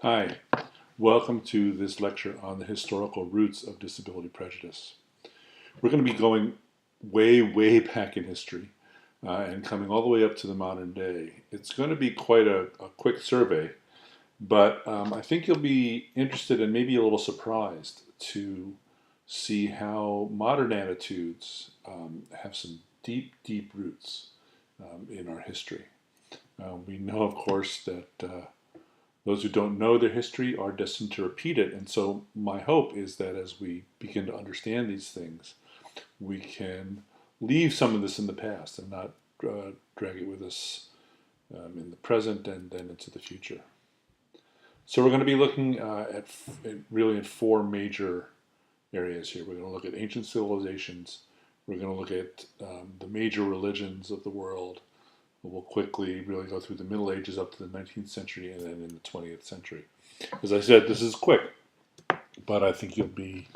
Hi, welcome to this lecture on the historical roots of disability prejudice. We're going to be going way, way back in history and coming all the way up to the modern day. It's going to be quite a quick survey, but I think you'll be interested and maybe a little surprised to see how modern attitudes have some deep, deep roots in our history. We know, of course, that those who don't know their history are destined to repeat it. And so, my hope is that as we begin to understand these things, we can leave some of this in the past and not drag it with us in the present and then into the future. So, we're going to be looking really in four major areas here. We're going to look at ancient civilizations, we're going to look at the major religions of the world. We'll quickly really go through the Middle Ages up to the 19th century and then in the 20th century. As I said, this is quick, but I think you'll be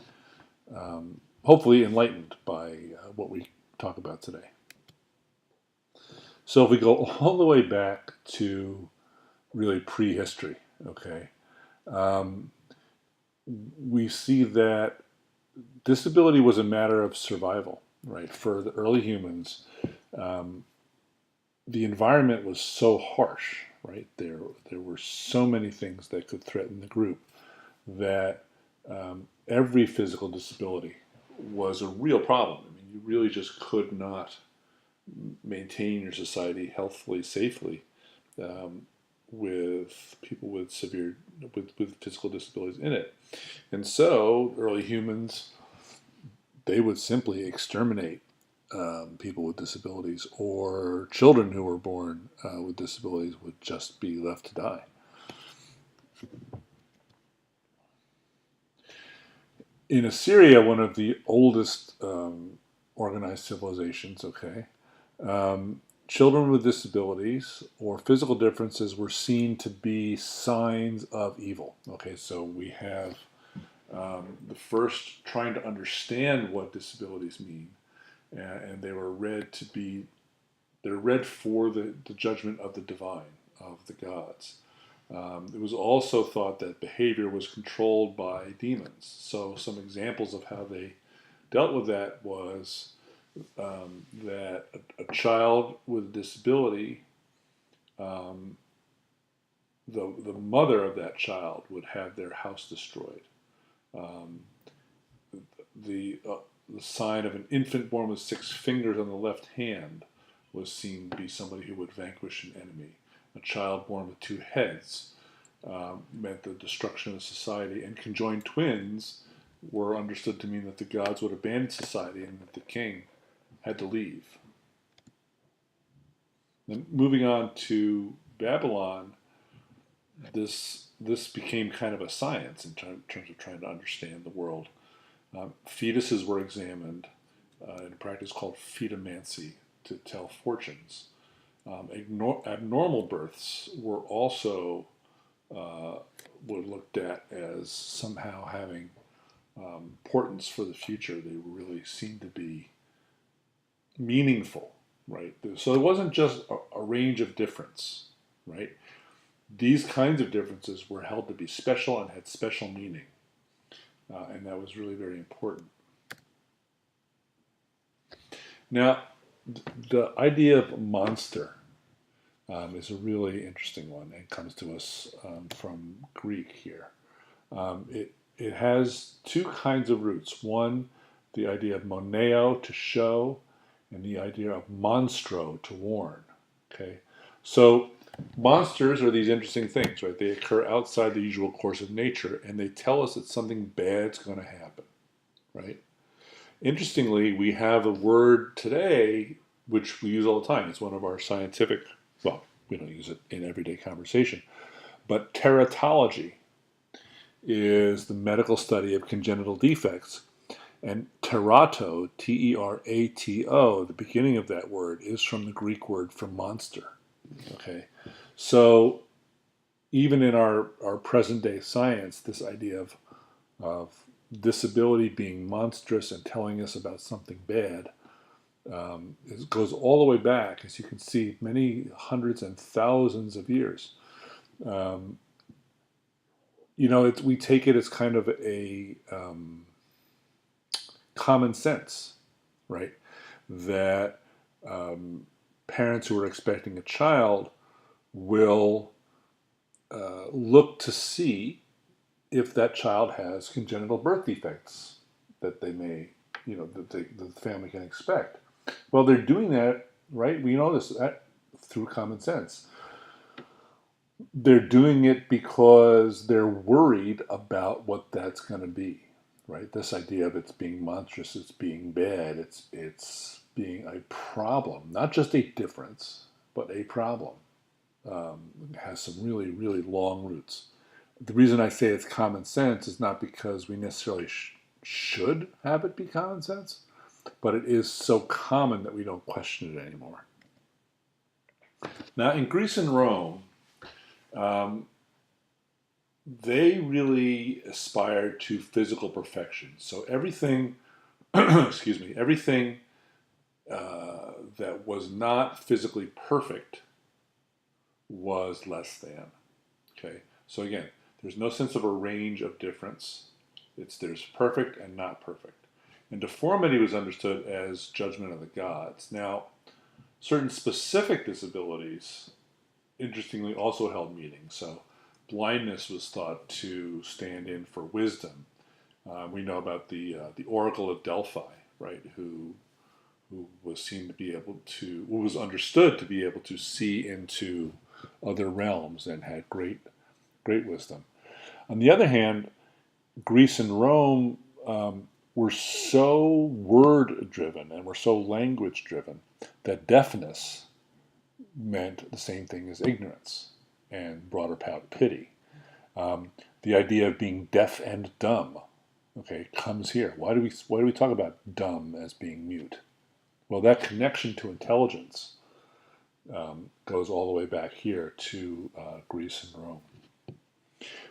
hopefully enlightened by what we talk about today. So if we go all the way back to really prehistory, okay, we see that disability was a matter of survival, right? For the early humans, the environment was so harsh, right? There were so many things that could threaten the group that every physical disability was a real problem. I mean, you really just could not maintain your society healthfully, safely with people with with physical disabilities in it. And so early humans, they would simply exterminate people with disabilities, or children who were born with disabilities would just be left to die. In Assyria, one of the oldest organized civilizations, okay, children with disabilities or physical differences were seen to be signs of evil. Okay, so we have the first trying to understand what disabilities mean, and they were they're read for the judgment of the divine, of the gods. It was also thought that behavior was controlled by demons. So some examples of how they dealt with that was that a child with a disability, the mother of that child would have their house destroyed. Um, the sign of an infant born with 6 fingers on the left hand was seen to be somebody who would vanquish an enemy. A child born with 2 heads meant the destruction of society, and conjoined twins were understood to mean that the gods would abandon society and that the king had to leave. Then moving on to Babylon, this became kind of a science in terms of trying to understand the world. Fetuses were examined in a practice called fetomancy to tell fortunes. Abnormal births were also were looked at as somehow having importance for the future. They really seemed to be meaningful, right? So it wasn't just a range of difference, right? These kinds of differences were held to be special and had special meaning, and that was really very important. Now, the idea of monster is a really interesting one. It comes to us from Greek here. It has 2 kinds of roots. One, the idea of moneo, to show, and the idea of monstro, to warn. Okay, so monsters are these interesting things, right? They occur outside the usual course of nature, and they tell us that something bad's going to happen, right? Interestingly, we have a word today which we use all the time. It's one of our scientific, well, we don't use it in everyday conversation, but teratology is the medical study of congenital defects. And terato, T-E-R-A-T-O, the beginning of that word is from the Greek word for monster. Okay, so even in our present day science, this idea of disability being monstrous and telling us about something bad goes all the way back, as you can see, many hundreds and thousands of years. we take it as kind of a common sense, right? That parents who are expecting a child will look to see if that child has congenital birth defects that they may, that the family can expect. Well, they're doing that, right? We know this through common sense. They're doing it because they're worried about what that's going to be, right? This idea of it's being monstrous, it's being bad, it's being a problem, not just a difference, but a problem. Has some really, really long roots. The reason I say it's common sense is not because we necessarily should have it be common sense, but it is so common that we don't question it anymore. Now, in Greece and Rome, they really aspired to physical perfection. So everything, excuse me, everything that was not physically perfect was less than. Okay, so again, there's no sense of a range of difference. There's perfect and not perfect. And deformity was understood as judgment of the gods. Now, certain specific disabilities, interestingly, also held meaning. So blindness was thought to stand in for wisdom. We know about the Oracle of Delphi, right? Who was seen to be able to, who was understood to be able to see into other realms and had great wisdom. On the other hand, Greece and Rome were so word driven and were so language driven that deafness meant the same thing as ignorance and brought about pity. The idea of being deaf and dumb, okay, comes here. Why do we talk about dumb as being mute? Well, that connection to intelligence goes all the way back here to Greece and Rome.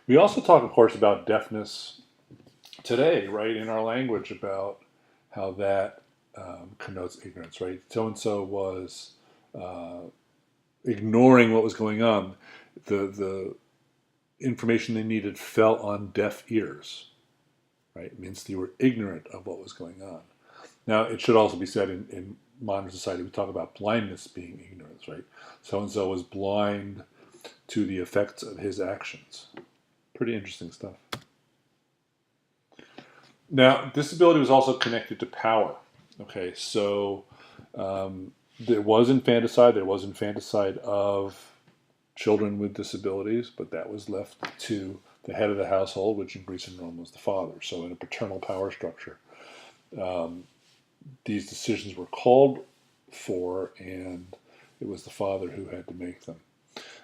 We also talk, of course, about deafness today, right, in our language, about how that connotes ignorance, right? So-and-so was ignoring what was going on. The information they needed fell on deaf ears, right? It means they were ignorant of what was going on. Now, it should also be said in modern society, we talk about blindness being ignorance, right? So-and-so was blind to the effects of his actions. Pretty interesting stuff. Now, disability was also connected to power. Okay, so there was infanticide. There was infanticide of children with disabilities, but that was left to the head of the household, which in Greece and Rome was the father. So in a paternal power structure, these decisions were called for, and it was the father who had to make them.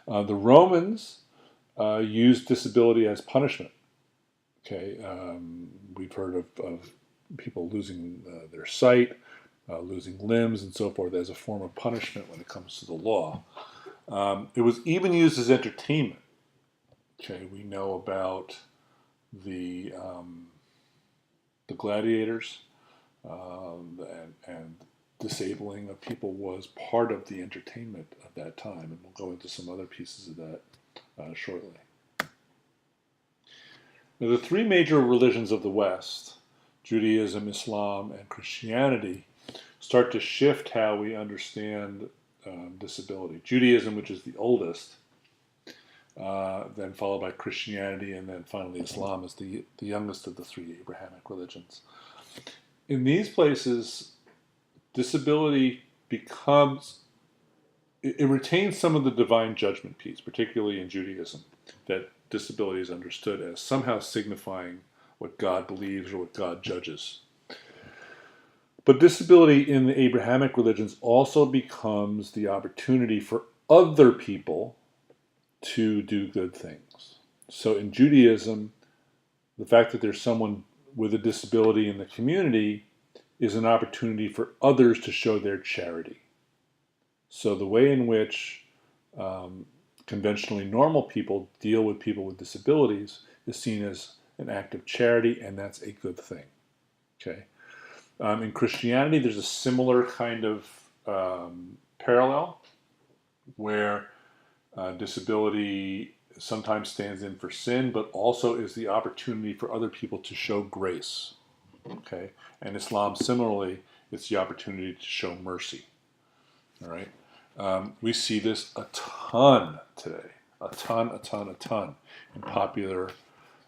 The Romans used disability as punishment. Okay, we've heard of people losing their sight, losing limbs, and so forth as a form of punishment when it comes to the law. It was even used as entertainment. Okay, we know about the gladiators, and disabling of people was part of the entertainment of that time, and we'll go into some other pieces of that shortly. Now, the three major religions of the West, Judaism, Islam, and Christianity, start to shift how we understand disability. Judaism, which is the oldest, then followed by Christianity, and then finally Islam is the youngest of the three Abrahamic religions. In these places, disability becomes, it retains some of the divine judgment piece, particularly in Judaism, that disability is understood as somehow signifying what God believes or what God judges. But disability in the Abrahamic religions also becomes the opportunity for other people to do good things. So in Judaism, the fact that there's someone with a disability in the community is an opportunity for others to show their charity. So the way in which conventionally normal people deal with people with disabilities is seen as an act of charity, and that's a good thing. Okay. In Christianity, there's a similar kind of parallel where disability sometimes stands in for sin, but also is the opportunity for other people to show grace. Okay, and Islam similarly, it's the opportunity to show mercy. All right, we see this a ton today, a ton in popular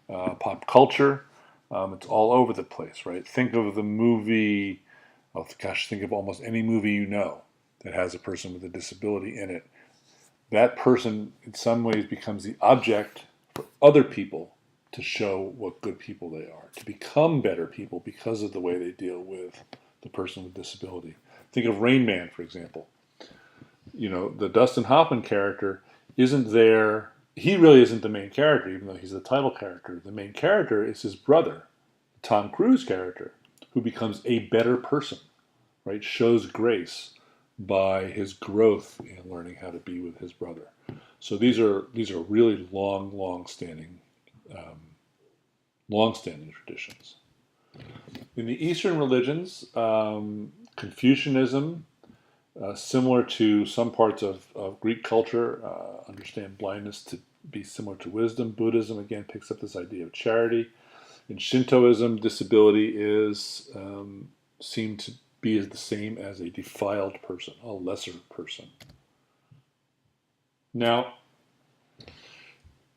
pop culture. It's all over the place, right? Think of the movie. Oh gosh, think of almost any movie you know that has a person with a disability in it. That person, in some ways, becomes the object for other people to show what good people they are, to become better people because of the way they deal with the person with disability. Think of Rain Man, for example. You know, the Dustin Hoffman character isn't there. He really isn't the main character, even though he's the title character. The main character is his brother, Tom Cruise character, who becomes a better person, right? Shows grace by his growth in learning how to be with his brother. So these are really long-standing traditions. In the Eastern religions, Confucianism, similar to some parts of Greek culture, understand blindness to be similar to wisdom. Buddhism, again, picks up this idea of charity. In Shintoism, disability is seen to be the same as a defiled person, a lesser person. Now,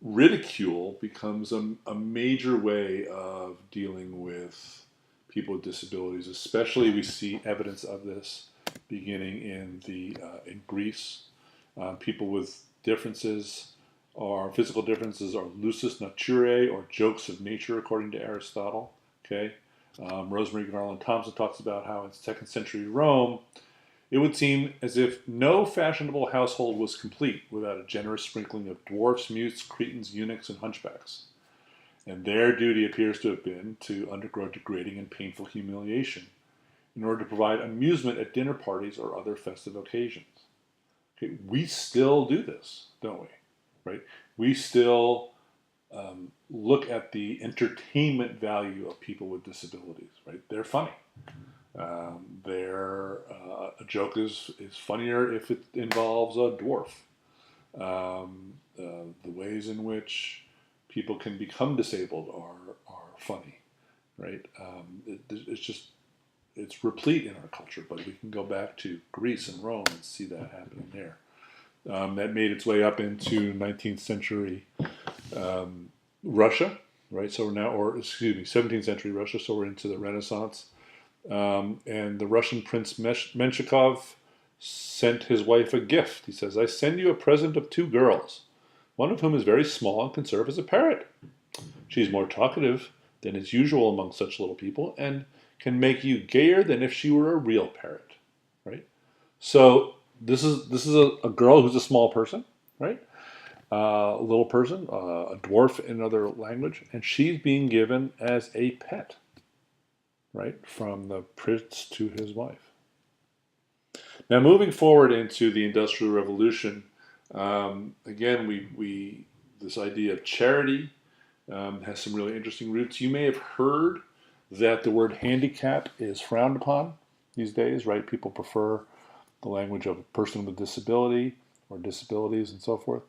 ridicule becomes a major way of dealing with people with disabilities. Especially, we see evidence of this beginning in Greece. People with differences or physical differences are lusus naturae, or jokes of nature, according to Aristotle. Okay, Rosemary Garland Thompson talks about how in 2nd century Rome, it would seem as if no fashionable household was complete without a generous sprinkling of dwarfs, mutes, cretins, eunuchs, and hunchbacks. And their duty appears to have been to undergo degrading and painful humiliation in order to provide amusement at dinner parties or other festive occasions. Okay, we still do this, don't we? Right? We still look at the entertainment value of people with disabilities. Right? They're funny. A joke is funnier if it involves a dwarf. The ways in which people can become disabled are funny, right? It's replete in our culture, but we can go back to Greece and Rome and see that happening there. That made its way up into 19th century Russia, right? So we're now, or excuse me, 17th century Russia. So we're into the Renaissance. And the Russian Prince Menshikov sent his wife a gift. He says, "I send you a present of 2 girls, one of whom is very small and can serve as a parrot. She is more talkative than is usual among such little people, and can make you gayer than if she were a real parrot." So this is a girl who's a small person, right? A little person, a dwarf in another language, and she's being given as a pet, right, from the prince to his wife. Now, moving forward into the Industrial Revolution, again, we this idea of charity has some really interesting roots. You may have heard that the word handicap is frowned upon these days, right? People prefer the language of a person with disability or disabilities and so forth.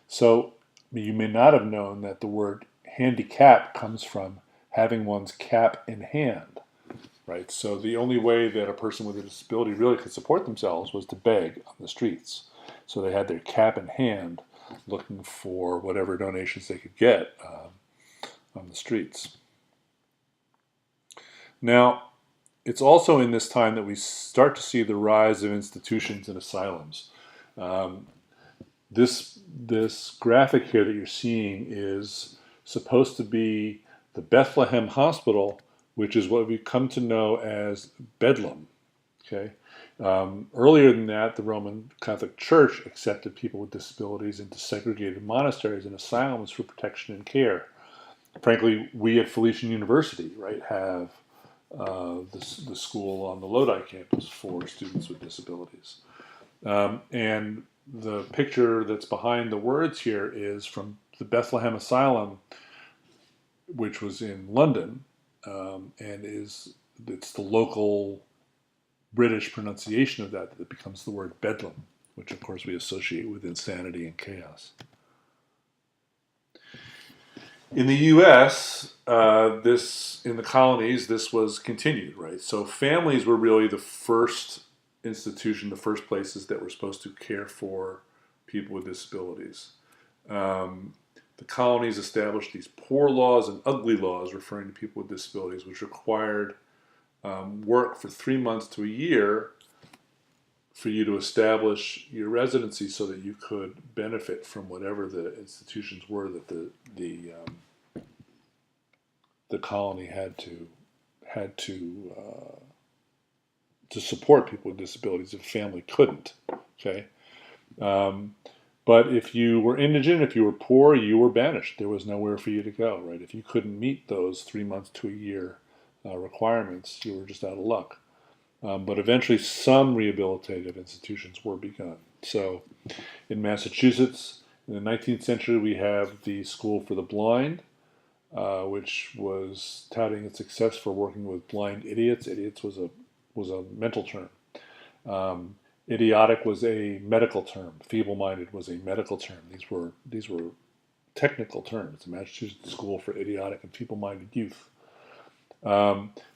So you may not have known that the word handicap comes from having one's cap in hand, right? So the only way that a person with a disability really could support themselves was to beg on the streets. So they had their cap in hand, looking for whatever donations they could get on the streets. Now, it's also in this time that we start to see the rise of institutions and asylums. This graphic here that you're seeing is supposed to be the Bethlehem Hospital, which is what we've come to know as Bedlam. Okay. Earlier than that, the Roman Catholic Church accepted people with disabilities into segregated monasteries and asylums for protection and care. Frankly, we at Felician University, right, have the school on the Lodi campus for students with disabilities. And the picture that's behind the words here is from the Bethlehem Asylum, which was in London, and it's the local British pronunciation of that becomes the word Bedlam, which of course we associate with insanity and chaos. In the U.S., in the colonies, this was continued, right? So families were really the first institution, the first places that were supposed to care for people with disabilities. Um, the colonies established these poor laws and ugly laws referring to people with disabilities, which required work for 3 months to a year for you to establish your residency so that you could benefit from whatever the institutions were that the colony had to support people with disabilities if a family couldn't. Okay, um, but if you were indigent, if you were poor, you were banished. There was nowhere for you to go. Right, if you couldn't meet those 3 months to a year requirements, you were just out of luck. But eventually, some rehabilitative institutions were begun. So, in Massachusetts, in the 19th century, we have the School for the Blind, which was touting its success for working with blind idiots. Idiots was a mental term. Idiotic was a medical term. Feeble-minded was a medical term. These were technical terms. The Massachusetts School for Idiotic and Feeble-Minded Youth.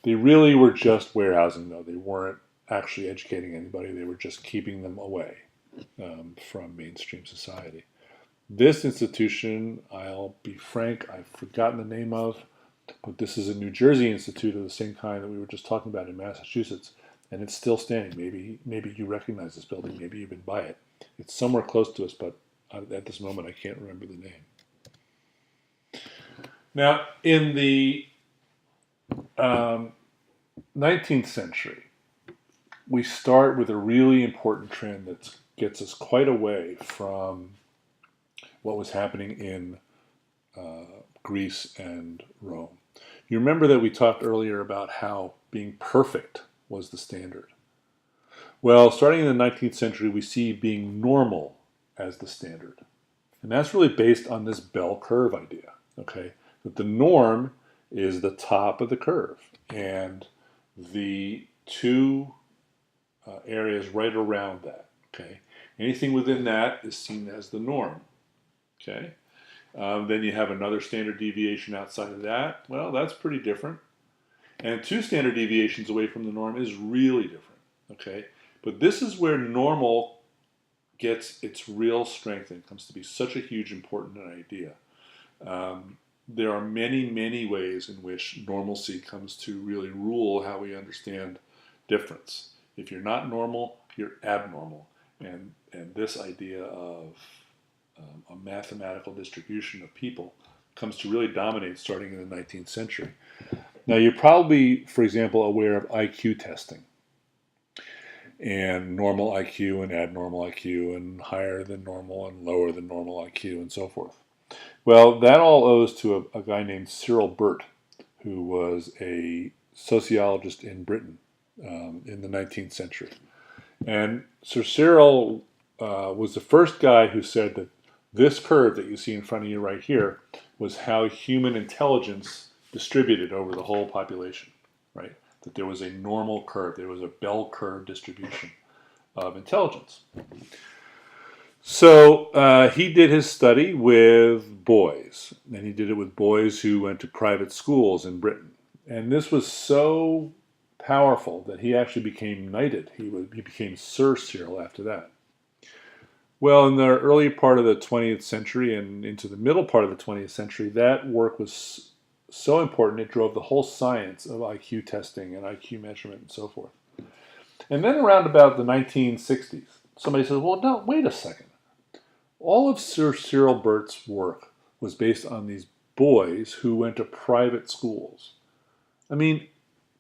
They really were just warehousing, though. They weren't actually educating anybody. They were just keeping them away from mainstream society. This institution, I'll be frank, I've forgotten the name of, but this is a New Jersey institute of the same kind that we were just talking about in Massachusetts, and it's still standing. Maybe you recognize this building. Maybe you've been by it. It's somewhere close to us, but at this moment I can't remember the name. Now, in the 19th century, we start with a really important trend that gets us quite away from what was happening in Greece and Rome. You remember that we talked earlier about how being perfect was the standard. Well, starting in the 19th century, we see being normal as the standard. And that's really based on this bell curve idea, okay? That the norm is the top of the curve, and the two areas right around that, okay? Anything within that is seen as the norm, okay? Then you have another standard deviation outside of that. Well, that's pretty different. And 2 standard deviations away from the norm is really different, okay? But this is where normal gets its real strength and comes to be such a huge, important idea. There are many, many ways in which normalcy comes to really rule how we understand difference. If you're not normal, you're abnormal. And this idea of a mathematical distribution of people comes to really dominate starting in the 19th century. Now, you're probably, for example, aware of IQ testing and normal IQ and abnormal IQ and higher than normal and lower than normal IQ and so forth. Well, that all owes to a guy named Cyril Burt, who was a sociologist in Britain in the 19th century. And Sir Cyril was the first guy who said that this curve that you see in front of you right here was how human intelligence distributed over the whole population, right? That there was a normal curve, there was a bell curve distribution of intelligence. So he did his study with boys, and he did it with boys who went to private schools in Britain. And this was so powerful that he actually became knighted. He became Sir Cyril after that. Well, in the early part of the 20th century and into the middle part of the 20th century, that work was so important it drove the whole science of IQ testing and IQ measurement and so forth. And then around about the 1960s, somebody says, well, no, wait a second. All of Sir Cyril Burt's work was based on these boys who went to private schools. I mean,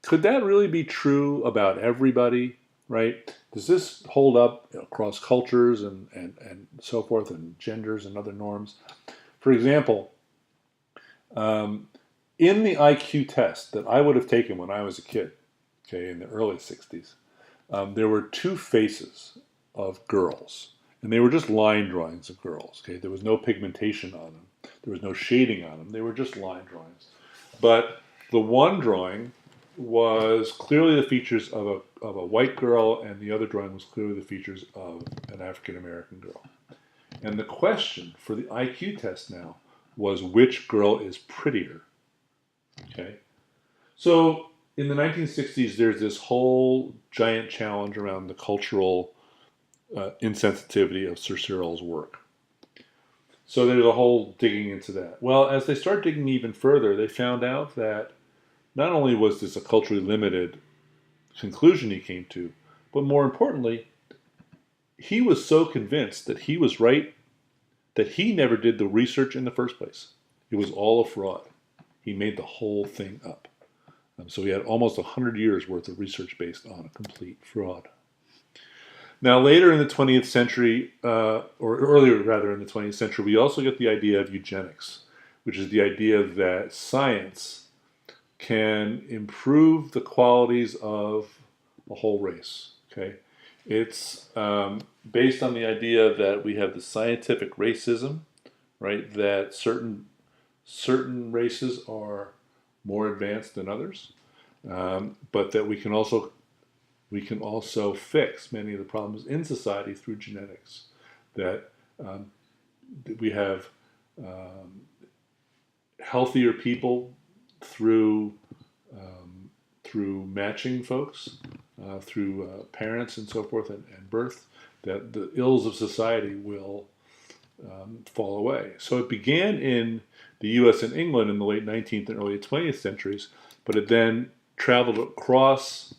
could that really be true about everybody, right? Does this hold up across cultures and so forth, and genders and other norms? For example, in the IQ test that I would have taken when I was a kid, okay, in the early 60s, there were 2 faces of girls. And they were just line drawings of girls, okay? There was no pigmentation on them. There was no shading on them. They were just line drawings. But the one drawing was clearly the features of a white girl, and the other drawing was clearly the features of an African American girl. And the question for the IQ test now was which girl is prettier. Okay, so in the 1960s, there's this whole giant challenge around the cultural insensitivity of Sir Cyril's work. So there's a whole digging into that. Well, as they start digging even further, they found out that not only was this a culturally limited conclusion he came to, but more importantly, he was so convinced that he was right that he never did the research in the first place. It was all a fraud. He made the whole thing up. So he had almost 100 years worth of research based on a complete fraud. Now, later in the 20th century, or earlier rather in the 20th century, we also get the idea of eugenics, which is the idea that science can improve the qualities of a whole race. Okay, it's based on the idea that we have the scientific racism, right? That certain races are more advanced than others, but that we can also fix many of the problems in society through genetics. That we have healthier people through matching folks, through parents and so forth, and birth. That the ills of society will fall away. So it began in the U.S. and England in the late 19th and early 20th centuries, but it then traveled across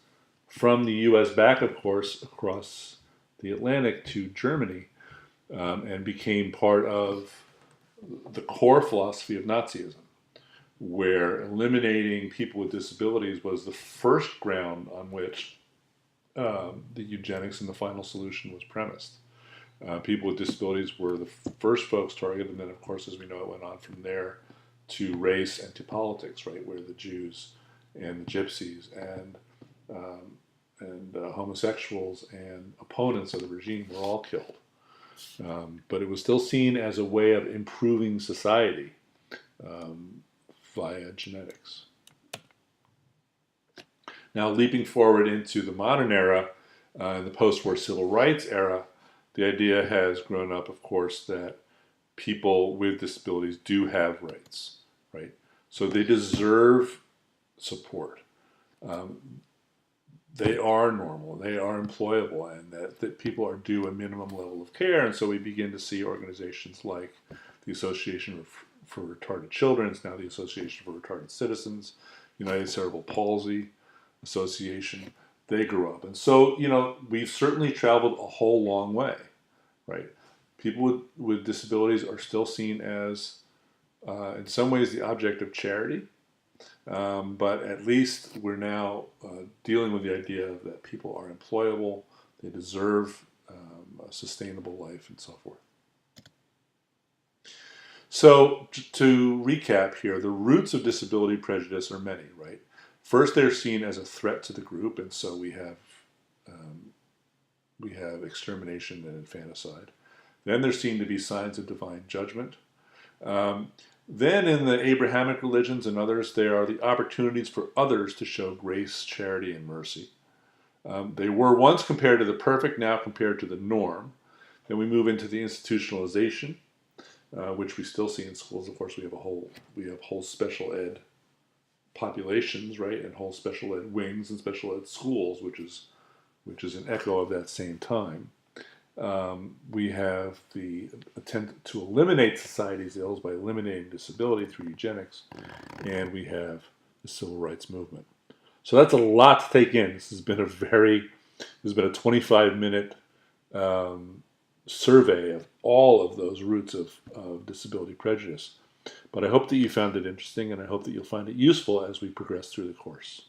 from the U.S. back, of course, across the Atlantic to Germany, and became part of the core philosophy of Nazism, where eliminating people with disabilities was the first ground on which the eugenics and the final solution was premised. People with disabilities were the first folks targeted, and then, of course, as we know, it went on from there to race and to politics, right, where the Jews and the Gypsies and homosexuals and opponents of the regime were all killed. But it was still seen as a way of improving society via genetics. Now, leaping forward into the modern era, the post-war civil rights era, the idea has grown up, of course, that people with disabilities do have rights, right? So they deserve support. They are normal, they are employable, and that people are due a minimum level of care. And so we begin to see organizations like the Association for Retarded Children, it's now the Association for Retarded Citizens, United Cerebral Palsy Association. They grew up. And so, we've certainly traveled a whole long way, right? People with disabilities are still seen as, in some ways, the object of charity. But at least we're now dealing with the idea that people are employable, they deserve a sustainable life, and so forth. So, to recap here, the roots of disability prejudice are many, right? First, they're seen as a threat to the group, and so we have extermination and infanticide. Then they're seen to be signs of divine judgment. Then in the Abrahamic religions and others, there are the opportunities for others to show grace, charity, and mercy. They were once compared to the perfect, now compared to the norm. Then we move into the institutionalization, which we still see in schools. Of course, we have whole special ed populations, right, and whole special ed wings and special ed schools, which is an echo of that same time. We have the attempt to eliminate society's ills by eliminating disability through eugenics, and we have the civil rights movement. So that's a lot to take in. This has been a 25-minute survey of all of those roots of disability prejudice. But I hope that you found it interesting, and I hope that you'll find it useful as we progress through the course.